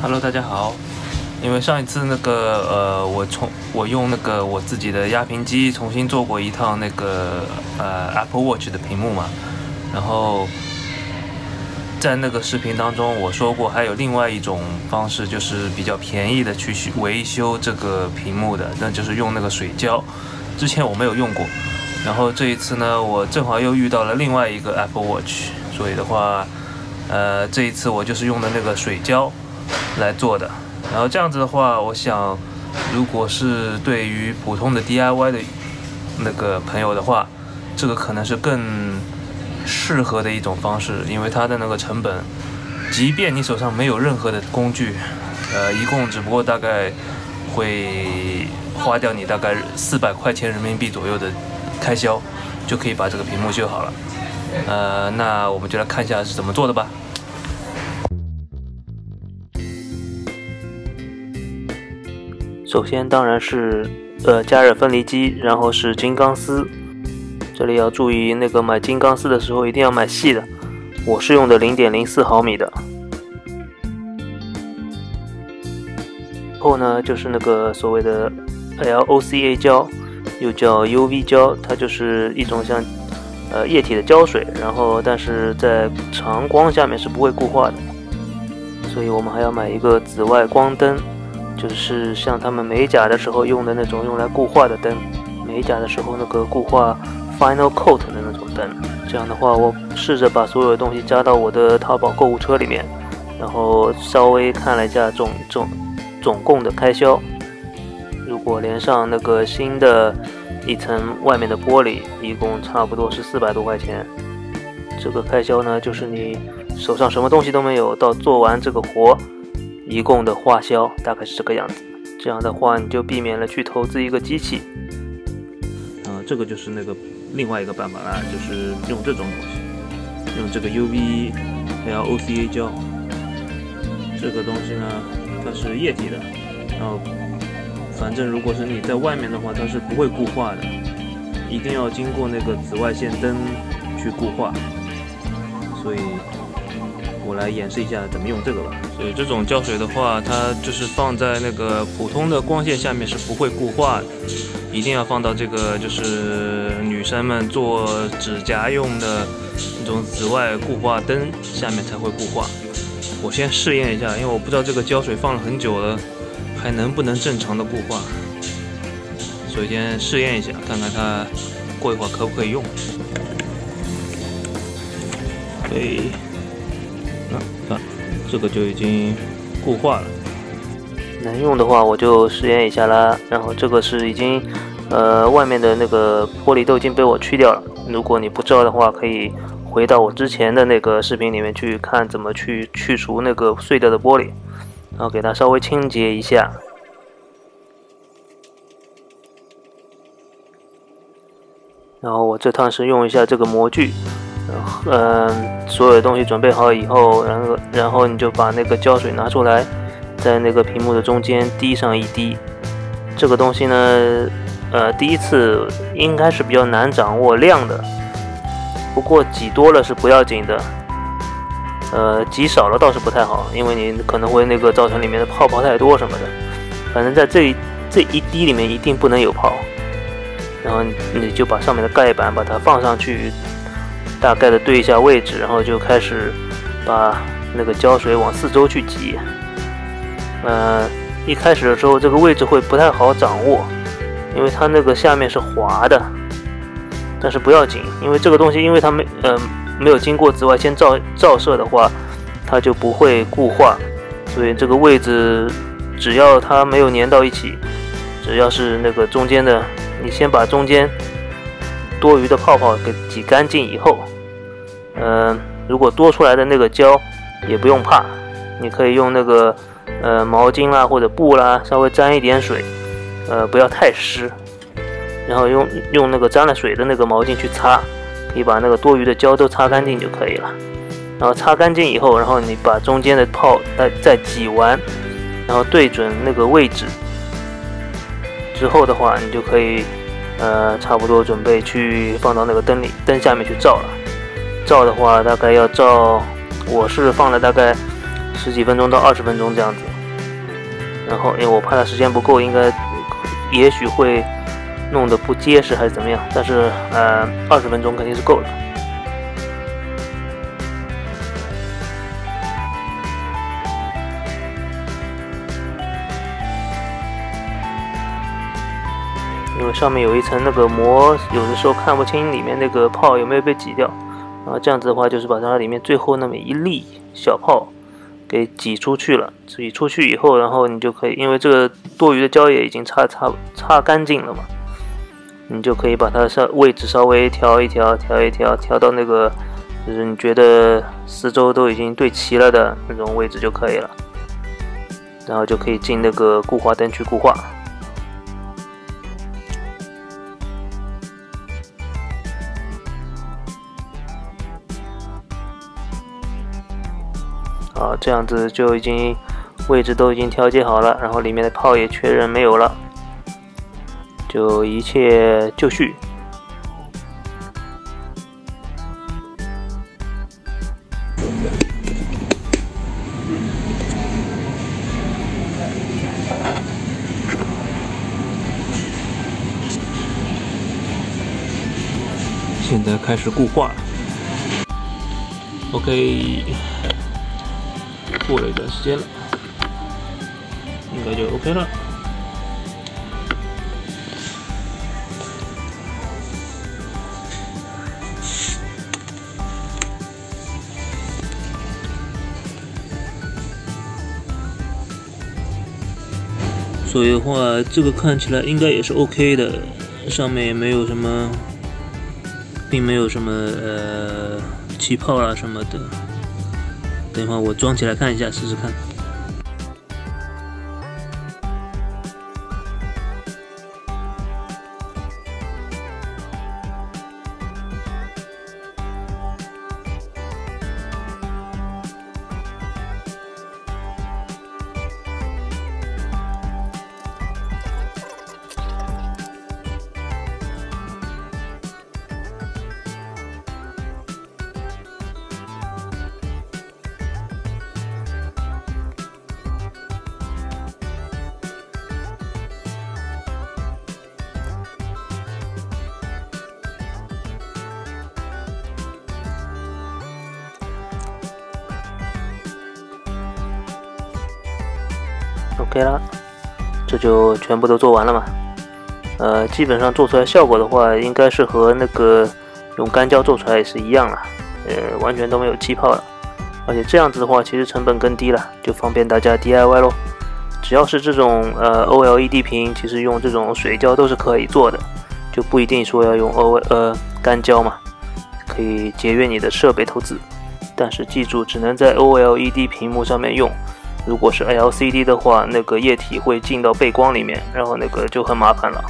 Hello， 大家好。因为上一次我用我自己的压屏机重新做过一趟Apple Watch 的屏幕嘛，然后在那个视频当中我说过，还有另外一种方式，就是比较便宜的去维修这个屏幕的，那就是用那个水胶。之前我没有用过，然后这一次呢，我正好又遇到了另外一个 Apple Watch， 所以的话，这一次我就是用的那个水胶来做的。然后这样子的话，我想，如果是对于普通的 DIY 的那个朋友的话，这个可能是更适合的一种方式，因为它的那个成本，即便你手上没有任何的工具，一共只不过大概会花掉你大概400块钱人民币左右的开销，就可以把这个屏幕修好了。那我们就来看一下是怎么做的吧。首先当然是加热分离机，然后是金刚丝。这里要注意，买金刚丝的时候一定要买细的，我是用的0.04毫米的。后呢就是所谓的 LOCA 胶，又叫 UV 胶，它就是一种像液体的胶水，然后但是在长光下面是不会固化的，所以我们还要买一个紫外光灯，就是像他们美甲的时候用的那种用来固化的灯，美甲的时候固化 Final Coat 的那种灯。这样的话，我试着把所有的东西加到我的淘宝购物车里面，然后稍微看了一下总共的开销。如果连上新的一层外面的玻璃，一共差不多是400多块钱。这个开销呢，就是你手上什么东西都没有，到做完这个活一共的花销大概是这个样子。这样的话，你就避免了去投资一个机器。这个就是另外一个办法啦，就是用这种东西，用这个 UV LOCA 胶。这个东西呢，它是液体的，然后反正如果是你在外面的话，它是不会固化的，一定要经过紫外线灯去固化。所以我来演示一下怎么用这个吧。所以这种胶水的话，它就是放在普通的光线下面是不会固化的，一定要放到就是女生们做指甲用的那种紫外固化灯下面才会固化。我先试验一下，因为我不知道这个胶水放了很久了，还能不能正常的固化，所以先试验一下，看看它过一会儿可不可以用。可以，看这个就已经固化了。能用的话我就实验一下啦。然后这个是已经外面的玻璃都已经被我去掉了。如果你不知道的话，可以回到我之前的视频里面去看怎么去除碎掉的玻璃，然后给它稍微清洁一下。然后我这趟是用一下这个模具，所有的东西准备好以后，然后你就把胶水拿出来，在屏幕的中间滴上一滴。这个东西呢，第一次应该是比较难掌握量的，不过挤多了是不要紧的，挤少了倒是不太好，因为你可能会造成里面的泡泡太多什么的。反正在这一滴里面一定不能有泡，然后你就把上面的盖板把它放上去，大概的对一下位置，然后就开始把胶水往四周去挤。一开始的时候这个位置会不太好掌握，因为它下面是滑的，但是不要紧，因为这个东西因为它没有经过紫外线照射的话，它就不会固化，所以这个位置只要它没有粘到一起，只要是中间的，你先把中间多余的泡泡给挤干净以后，如果多出来的胶也不用怕，你可以用毛巾啦或者布啦稍微沾一点水，不要太湿，然后用沾了水的毛巾去擦，可以把多余的胶都擦干净就可以了。然后擦干净以后，然后你把中间的泡再挤完，然后对准位置之后的话，你就可以差不多准备去放到灯下面去照了。照的话大概要照，我是放了大概10几分钟到20分钟这样子。然后因为我怕它时间不够，也许会弄得不结实还是怎么样，但是20分钟肯定是够的。因为上面有一层那个膜，有的时候看不清里面那个泡有没有被挤掉，然后这样子的话就是把它里面最后那么一粒小泡给挤出去了。挤出去以后，然后你就可以，因为这个多余的胶液已经擦干净了嘛，你就可以把它位置稍微调一调到那个就是你觉得四周都已经对齐了的那种位置就可以了，然后就可以进那个固化灯去固化。这样子就已经位置都已经调节好了，然后里面的泡也确认没有了，就一切就绪。现在开始固化。OK。过了一段时间了，应该就 OK 了。所以的话，这个看起来应该也是 OK 的，上面也没有什么，并没有什么气泡啦什么的。等一会儿我装起来看一下，试试看。OK 了，这就全部都做完了嘛。基本上做出来效果的话，应该是和那个用干胶做出来也是一样了，完全都没有气泡了。而且这样子的话，其实成本更低了，就方便大家 DIY 咯。只要是这种OLED 屏，其实用这种水胶都是可以做的，就不一定说要用干胶嘛，可以节约你的设备投资。但是记住，只能在 OLED 屏幕上面用。如果是 LCD 的话，那个液体会进到背光里面，然后那个就很麻烦了。